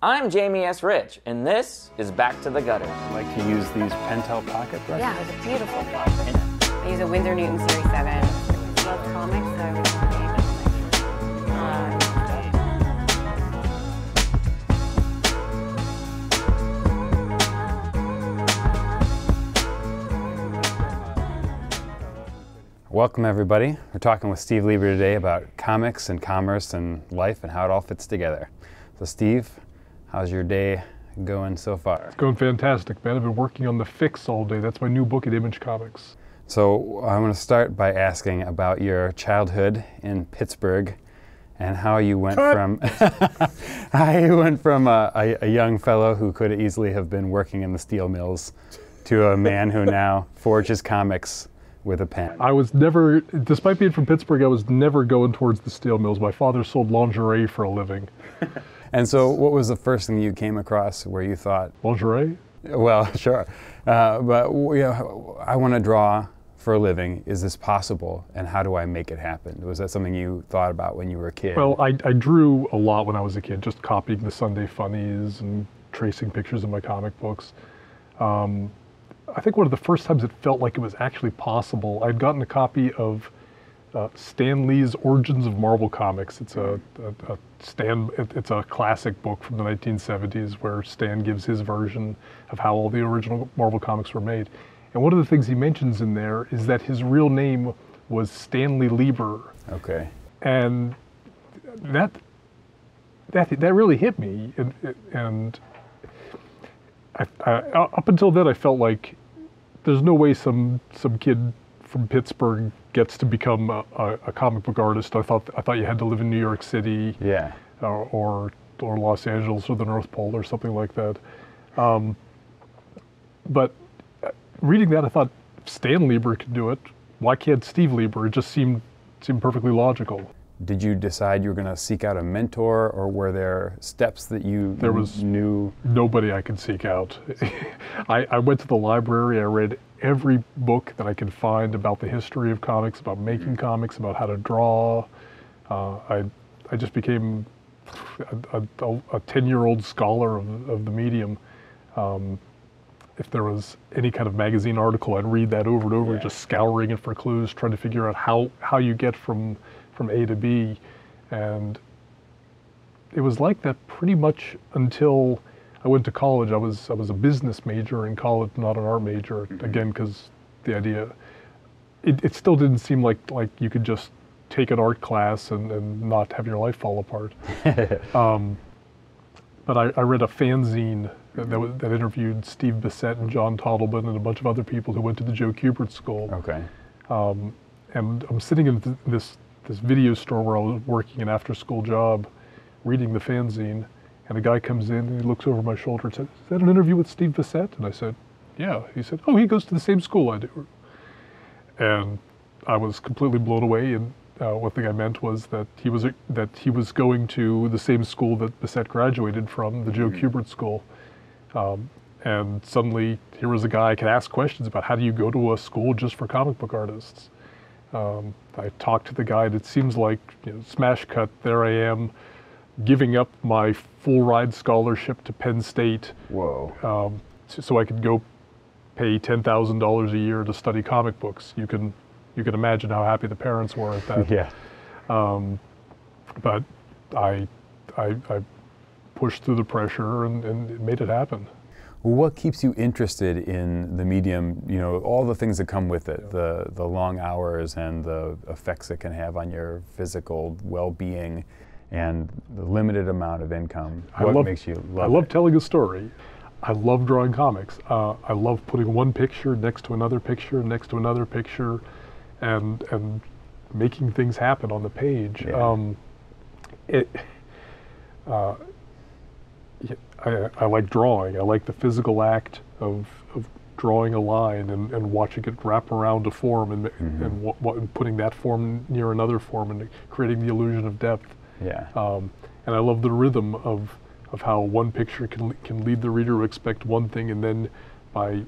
I'm Jamie S. Rich, and this is Back to the Gutters. I like to use these Pentel pocket brushes. Yeah, it's a beautiful book. I use a Winsor Newton Series 7. I love comics, so I was Welcome everybody. We're talking with Steve Lieber today about comics and commerce and life and how it all fits together. So Steve, how's your day going so far? It's going fantastic, man. I've been working on The Fix all day. That's my new book at Image Comics. So I want to start by asking about your childhood in Pittsburgh and how you went from a young fellow who could easily have been working in the steel mills to a man who now forges comics with a pen. I was never, despite being from Pittsburgh, I was never going towards the steel mills. My father sold lingerie for a living. And so what was the first thing you came across where you thought? Lingerie? Well, sure. But you know, I want to draw for a living. Is this possible? And how do I make it happen? Was that something you thought about when you were a kid? Well, I drew a lot when I was a kid, just copying the Sunday funnies and tracing pictures in my comic books. I think one of the first times it felt like it was actually possible, I'd gotten a copy of Stan Lee's Origins of Marvel Comics. It's it's a classic book from the 1970s where Stan gives his version of how all the original Marvel comics were made. And one of the things he mentions in there is that his real name was Stanley Lieber. Okay. And that really hit me. And up until then, I felt like there's no way some kid from Pittsburgh gets to become a comic book artist. I thought you had to live in New York City, yeah, or Los Angeles or the North Pole or something like that. But reading that, I thought if Stan Lieber could do it, why can't Steve Lieber? It just seemed perfectly logical. Did you decide you were going to seek out a mentor, or were there steps that you There was knew? Nobody I could seek out. I went to the library, I read every book that I could find about the history of comics, about making comics, about how to draw. I just became a 10-year-old scholar of the medium. If there was any kind of magazine article, I'd read that over and over, just scouring it for clues, trying to figure out how you get from A to B. And it was like that pretty much until I went to college. I was a business major in college, not an art major, again, because the idea, it still didn't seem like you could just take an art class and not have your life fall apart. But I read a fanzine that interviewed Steve Bissett and John Toddleman and a bunch of other people who went to the Joe Kubert School. Okay. And I'm sitting in this video store where I was working an after-school job, reading the fanzine, and a guy comes in and he looks over my shoulder and said, "Is that an interview with Steve Bissett?" And I said, "Yeah." He said, "Oh, he goes to the same school I do." And I was completely blown away. And what the guy meant was that he was going to the same school that Bissett graduated from, the Joe Kubert School. And suddenly here was a guy I could ask questions about. How do you go to a school just for comic book artists? I talked to the guy, and it seems like, smash cut, there I am, giving up my full ride scholarship to Penn State. Whoa. So I could go pay $10,000 a year to study comic books. You can imagine how happy the parents were at that. Yeah. But I pushed through the pressure and made it happen. Well, what keeps you interested in the medium? All the things that come with it, the long hours and the effects it can have on your physical well-being and the limited amount of income. What makes you love it? I love telling a story. I love drawing comics. I love putting one picture next to another picture, next to another picture, and making things happen on the page. Yeah. I like drawing. I like the physical act of drawing a line and watching it wrap around a form and putting that form near another form and creating the illusion of depth. Yeah. And I love the rhythm of how one picture can lead the reader to expect one thing, and then by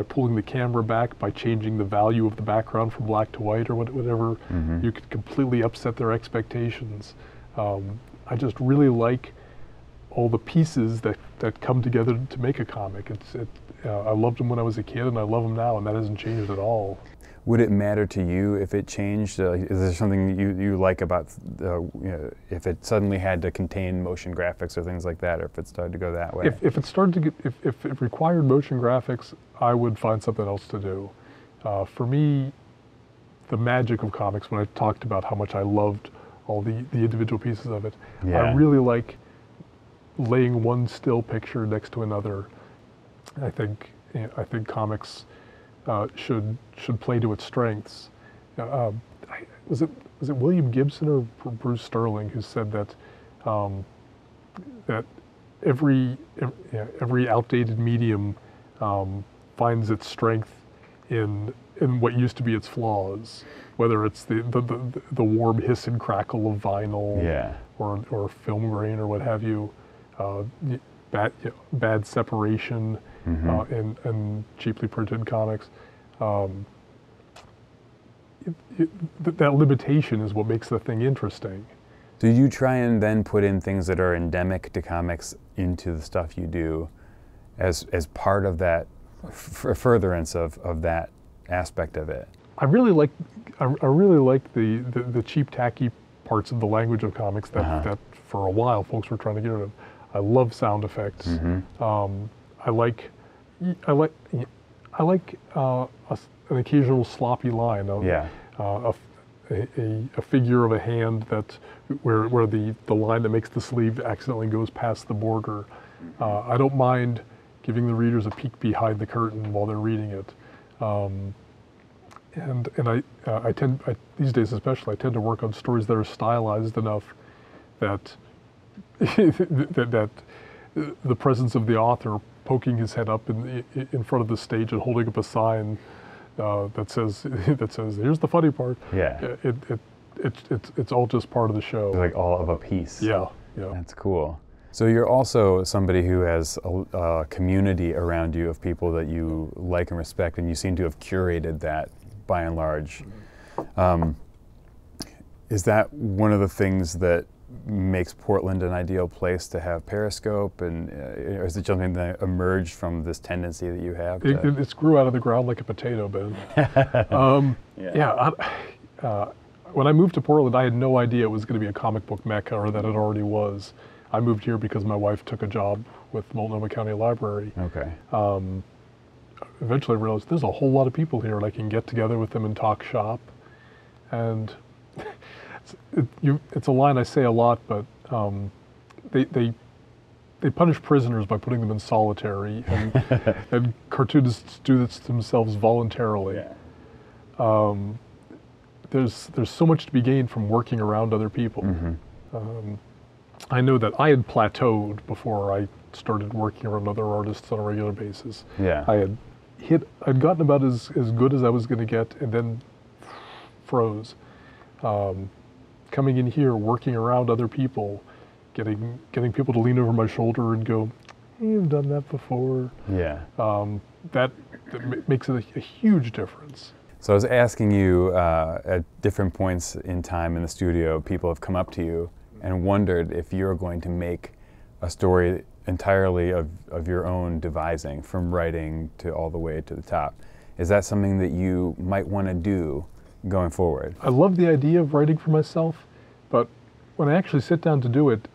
pulling the camera back, by changing the value of the background from black to white or whatever, you could completely upset their expectations. I just really like all the pieces that come together to make a comic. I loved them when I was a kid, and I love them now, and that hasn't changed at all. Would it matter to you if it changed? Is there something you like about if it suddenly had to contain motion graphics or things like that, or if it started to go that way? If it started to get, if it required motion graphics, I would find something else to do. For me, the magic of comics, when I talked about how much I loved all the individual pieces of it, I really like laying one still picture next to another. I think comics should play to its strengths. Was it William Gibson or Bruce Sterling who said that that every outdated medium finds its strength in what used to be its flaws, whether it's the warm hiss and crackle of vinyl, or film grain or what have you, bad separation. And cheaply printed comics. That limitation is what makes the thing interesting. Do you try and then put in things that are endemic to comics into the stuff you do as part of that furtherance of that aspect of it? I really like the cheap, tacky parts of the language of comics that for a while folks were trying to get rid of. I love sound effects. I like an occasional sloppy line. A figure of a hand where the line that makes the sleeve accidentally goes past the border. I don't mind giving the readers a peek behind the curtain while they're reading it. And I tend these days especially, I tend to work on stories that are stylized enough that that the presence of the author poking his head up in front of the stage and holding up a sign that says here's the funny part. It's all just part of the show. It's like all of a piece. Yeah. That's cool. So you're also somebody who has a community around you of people that you like and respect, and you seem to have curated that by and large. Is that one of the things that makes Portland an ideal place to have Periscope, and or is it something that emerged from this tendency that you have? It's grew out of the ground like a potato, Ben. When I moved to Portland, I had no idea it was going to be a comic book mecca, or that it already was. I moved here because my wife took a job with Multnomah County Library. Okay. Eventually I realized there's a whole lot of people here, and I can get together with them and talk shop. And it's a line I say a lot, but they punish prisoners by putting them in solitary, and cartoonists do this themselves voluntarily. There's so much to be gained from working around other people. I know that I had plateaued before I started working around other artists on a regular basis. I'd gotten about as good as I was going to get, and then froze. Coming in here, working around other people, getting people to lean over my shoulder and go, "You've done that before." That makes it a huge difference. So I was asking you at different points in time in the studio, people have come up to you and wondered if you're going to make a story entirely of your own devising, from writing to all the way to the top. Is that something that you might want to do going forward? I love the idea of writing for myself, but when I actually sit down to do it,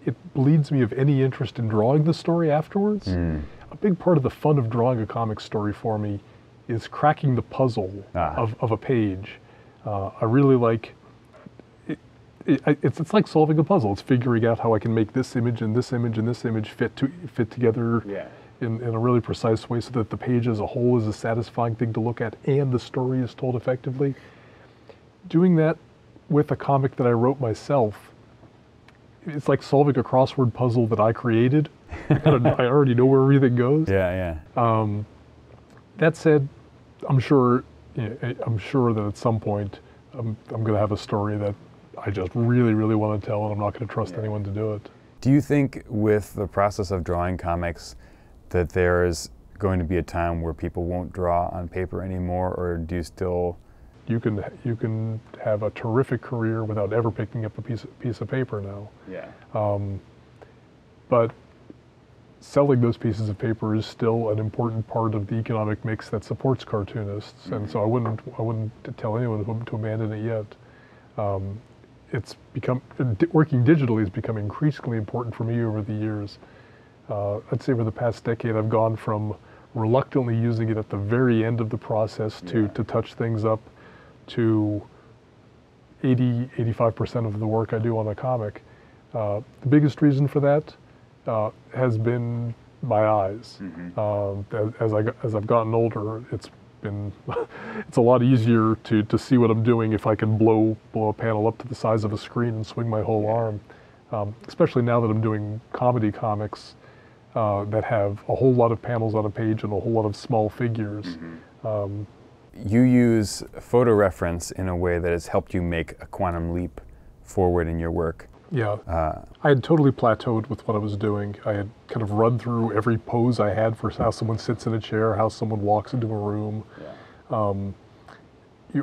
it bleeds me of any interest in drawing the story afterwards. A big part of the fun of drawing a comic story for me is cracking the puzzle of a page. I really like it's like solving a puzzle. It's figuring out how I can make this image and this image and this image fit together in a really precise way, so that the page as a whole is a satisfying thing to look at and the story is told effectively. Doing that with a comic that I wrote myself, it's like solving a crossword puzzle that I created. I already know where everything goes. That said, I'm sure that at some point I'm going to have a story that I just really, really want to tell, and I'm not going to trust anyone to do it. Do you think with the process of drawing comics that there is going to be a time where people won't draw on paper anymore, or do you still? You can have a terrific career without ever picking up a piece of paper now. but selling those pieces of paper is still an important part of the economic mix that supports cartoonists, and so I wouldn't tell anyone to abandon it yet. It's become, working digitally has become increasingly important for me over the years. I'd say over the past decade I've gone from reluctantly using it at the very end of the process to touch things up, to 85% of the work I do on a comic. The biggest reason for that has been my eyes. As I've gotten older, it's a lot easier to see what I'm doing if I can blow a panel up to the size of a screen and swing my whole arm. Especially now that I'm doing comedy comics that have a whole lot of panels on a page and a whole lot of small figures. You use photo reference in a way that has helped you make a quantum leap forward in your work. Yeah, I had totally plateaued with what I was doing. I had kind of run through every pose I had for how someone sits in a chair, how someone walks into a room.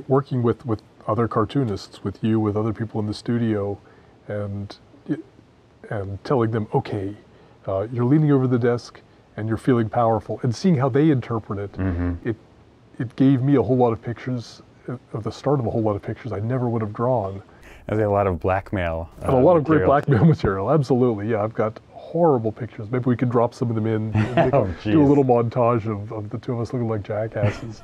Working with other cartoonists, with you, with other people in the studio, and telling them, okay, you're leaning over the desk and you're feeling powerful, and seeing how they interpret it, it gave me a whole lot of pictures, of the start of a whole lot of pictures I never would have drawn. There's a lot of blackmail. And a lot of great blackmail material, absolutely. Yeah, I've got horrible pictures. Maybe we could drop some of them in, and do a little montage of the two of us looking like jackasses.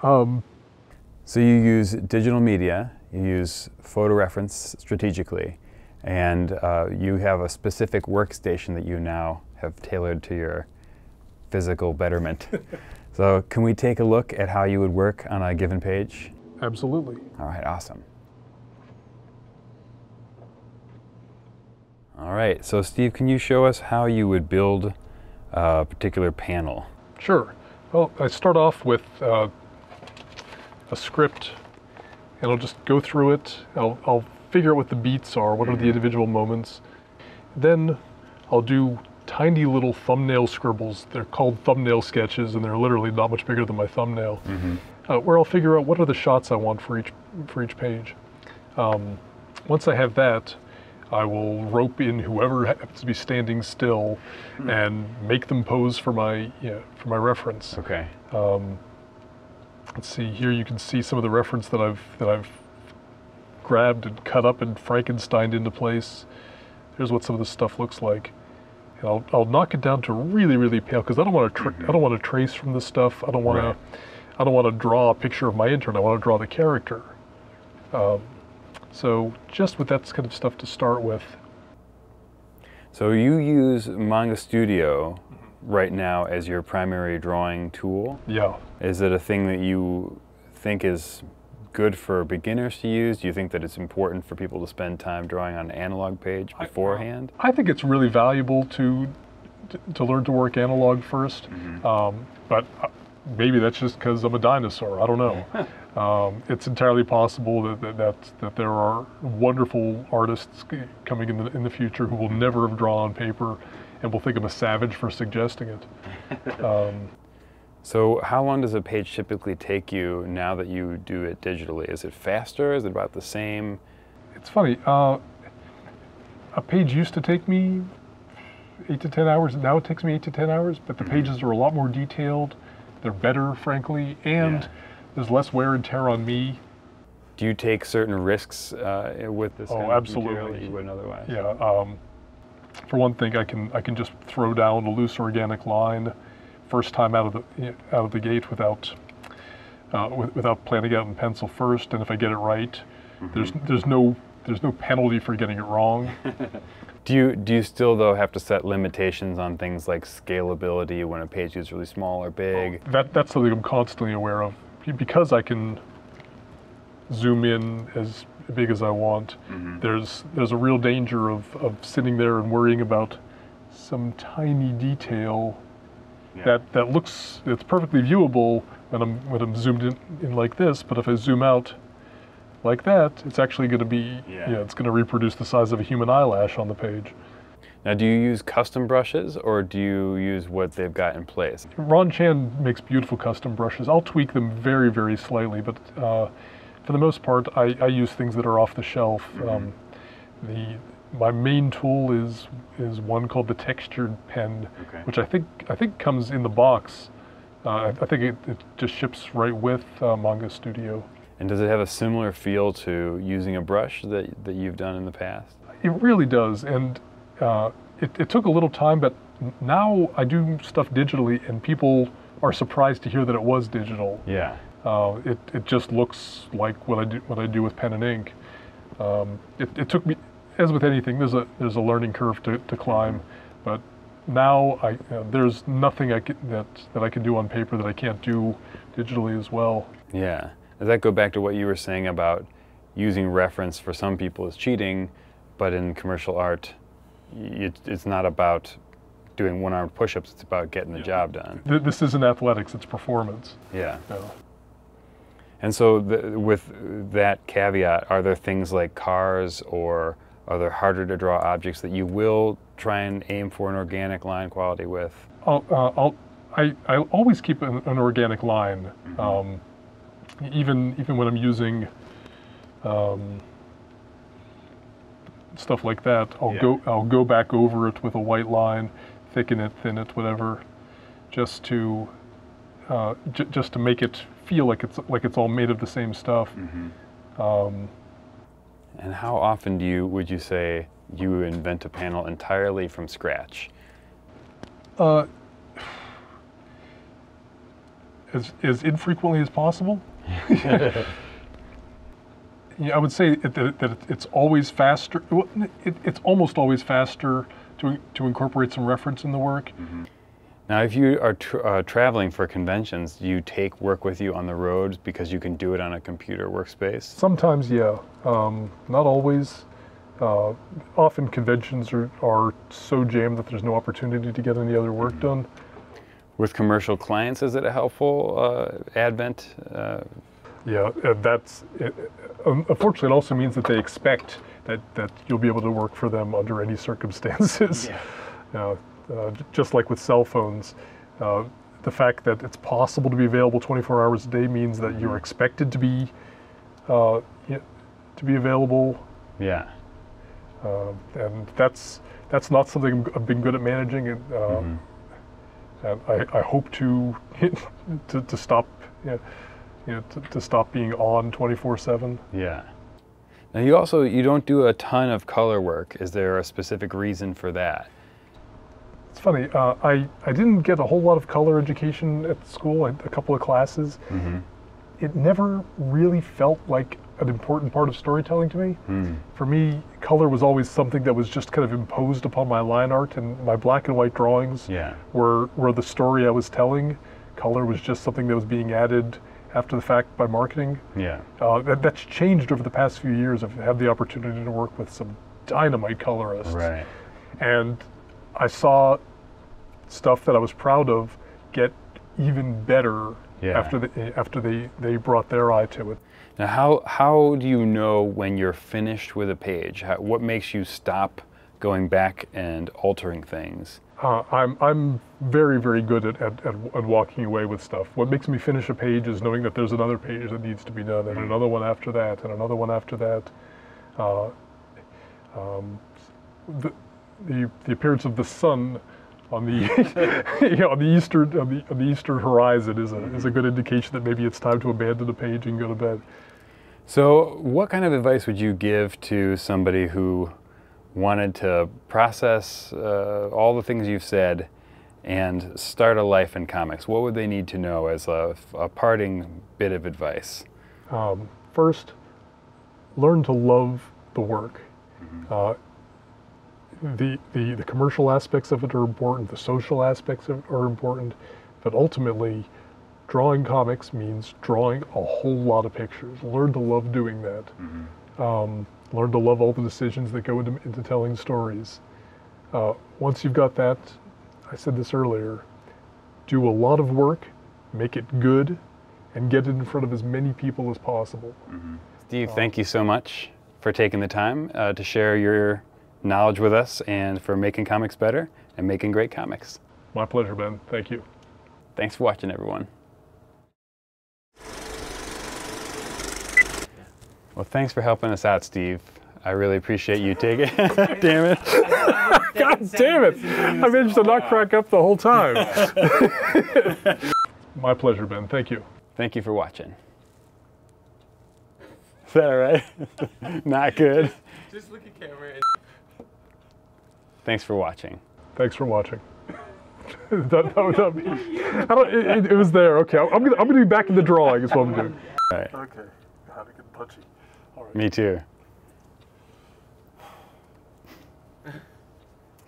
So you use digital media, you use photo reference strategically, and you have a specific workstation that you now have tailored to your physical betterment. So can we take a look at how you would work on a given page? Absolutely. All right, awesome. All right, so Steve, can you show us how you would build a particular panel? Sure. Well, I start off with a script, and I'll just go through it. I'll figure out what the beats are, what are the individual moments. Then I'll do tiny little thumbnail scribbles. They're called thumbnail sketches, and they're literally not much bigger than my thumbnail, where I'll figure out what are the shots I want for each page. Once I have that, I will rope in whoever happens to be standing still and make them pose for my reference. Okay. Let's see here. You can see some of the reference that I've grabbed and cut up and Frankensteined into place. Here's what some of this stuff looks like. And I'll knock it down to really, really pale, because I don't want to trace from this stuff. I don't want to draw a picture of my intern. I want to draw the character. So just with that kind of stuff to start with. So you use Manga Studio right now as your primary drawing tool? Yeah. Is it a thing that you think is good for beginners to use? Do you think that it's important for people to spend time drawing on an analog page beforehand? I think it's really valuable to learn to work analog first, but maybe that's just because I'm a dinosaur. I don't know. It's entirely possible that there are wonderful artists coming in the future who will never have drawn on paper and will think I'm a savage for suggesting it. So how long does a page typically take you now that you do it digitally? Is it faster? Is it about the same? It's funny. A page used to take me 8 to 10 hours. Now it takes me 8 to 10 hours, but the pages are a lot more detailed. They're better, frankly, and there's less wear and tear on me. Do you take certain risks with this kind of material that you wouldn't otherwise? Yeah. For one thing, I can just throw down a loose organic line first time out of the gate without planning out in pencil first, and if I get it right, there's no penalty for getting it wrong. Do you still though have to set limitations on things like scalability when a page is really small or big? That's something I'm constantly aware of, because I can zoom in as big as I want. There's a real danger of sitting there and worrying about some tiny detail that looks, it's perfectly viewable when I'm zoomed in like this, but if I zoom out like that, it's actually going to be, it's going to reproduce the size of a human eyelash on the page. Now, do you use custom brushes, or do you use what they've got in place? Ron Chan makes beautiful custom brushes. I'll tweak them very, very slightly, but for the most part, I use things that are off the shelf. my main tool is one called the textured pen, which I think comes in the box. I think it just ships right with Manga Studio. And does it have a similar feel to using a brush that you've done in the past? It really does, and it took a little time, but now I do stuff digitally, and people are surprised to hear that it was digital. Yeah. It just looks like what I do with pen and ink. It took me, as with anything, there's a learning curve to climb, but now there's nothing that I can do on paper that I can't do digitally as well. Yeah. Does that go back to what you were saying about using reference for some people as cheating, but in commercial art, it's not about doing one-armed push-ups, it's about getting the job done. This isn't athletics, it's performance. Yeah. And so with that caveat, are there things like cars or are there harder to draw objects that you will try and aim for an organic line quality with? I always keep an organic line. Even when I'm using stuff like that, I'll go back over it with a white line, thicken it, thin it, whatever, just to make it feel like it's all made of the same stuff. And how often would you say you invent a panel entirely from scratch? As infrequently as possible. I would say that it's always faster. It's almost always faster to incorporate some reference in the work. Now, if you are traveling for conventions, do you take work with you on the road because you can do it on a computer workspace? Sometimes, yeah. Not always. Often conventions are so jammed that there's no opportunity to get any other work done. With commercial clients, is it a helpful advent? Yeah, that's it. Unfortunately, it also means that they expect that you'll be able to work for them under any circumstances. Just like with cell phones, the fact that it's possible to be available 24 hours a day means that you're expected to be available. Yeah. And that's not something I've been good at managing. And I hope to stop. To stop being on 24/7. Yeah. Now you don't do a ton of color work. Is there a specific reason for that? It's funny. I didn't get a whole lot of color education at school. I had a couple of classes. It never really felt like an important part of storytelling to me. For me, color was always something that was just kind of imposed upon my line art, and my black and white drawings were the story I was telling. Color was just something that was being added after the fact by marketing. That's changed over the past few years. I've had the opportunity to work with some dynamite colorists. Right. And I saw stuff that I was proud of get even better after they brought their eye to it. Now, how do you know when you're finished with a page? What makes you stop going back and altering things? I'm very, very good at walking away with stuff. What makes me finish a page is knowing that there's another page that needs to be done, and another one after that, and another one after that. The appearance of the sun on the on the eastern horizon is a good indication that maybe it's time to abandon a page and go to bed. So, what kind of advice would you give to somebody who wanted to process all the things you've said and start a life in comics? What would they need to know as a parting bit of advice? First, learn to love the work. The commercial aspects of it are important, the social aspects of it are important, but ultimately, drawing comics means drawing a whole lot of pictures. Learn to love doing that. Learn to love all the decisions that go into telling stories. Once you've got that, I said this earlier, do a lot of work, make it good, and get it in front of as many people as possible. Steve, thank you so much for taking the time to share your knowledge with us and for making comics better and making great comics. My pleasure, Ben. Thank you. Thanks for watching, everyone. Well, thanks for helping us out, Steve. I really appreciate you taking damn it. God damn it! I managed to not crack up the whole time. My pleasure, Ben. Thank you. Thank you for watching. Is that all right? Not good. Just look at camera. Thanks for watching. Thanks for watching. It was there. Okay, I'm gonna be back in the drawing. Is what I'm doing. All right. Okay. How to get punchy. All right. Me too.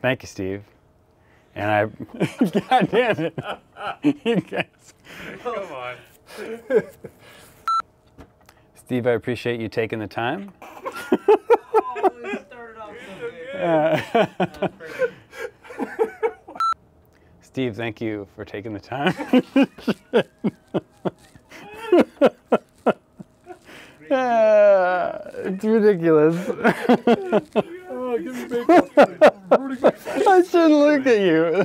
Thank you, Steve. And I, God damn it. You guys. Come on. Steve, I appreciate you taking the time. Oh, we started off so good. Steve, thank you for taking the time. It's ridiculous. Oh, give me bacon. I shouldn't look at you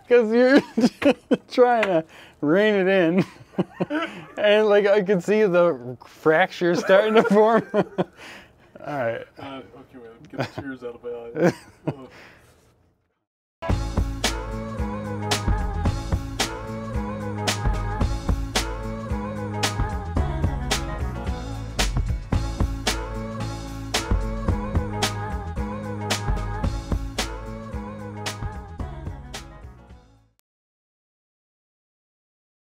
because you're trying to rein it in, and like I could see the fracture starting to form. All right. Okay, wait. Let me get the tears out of my eyes.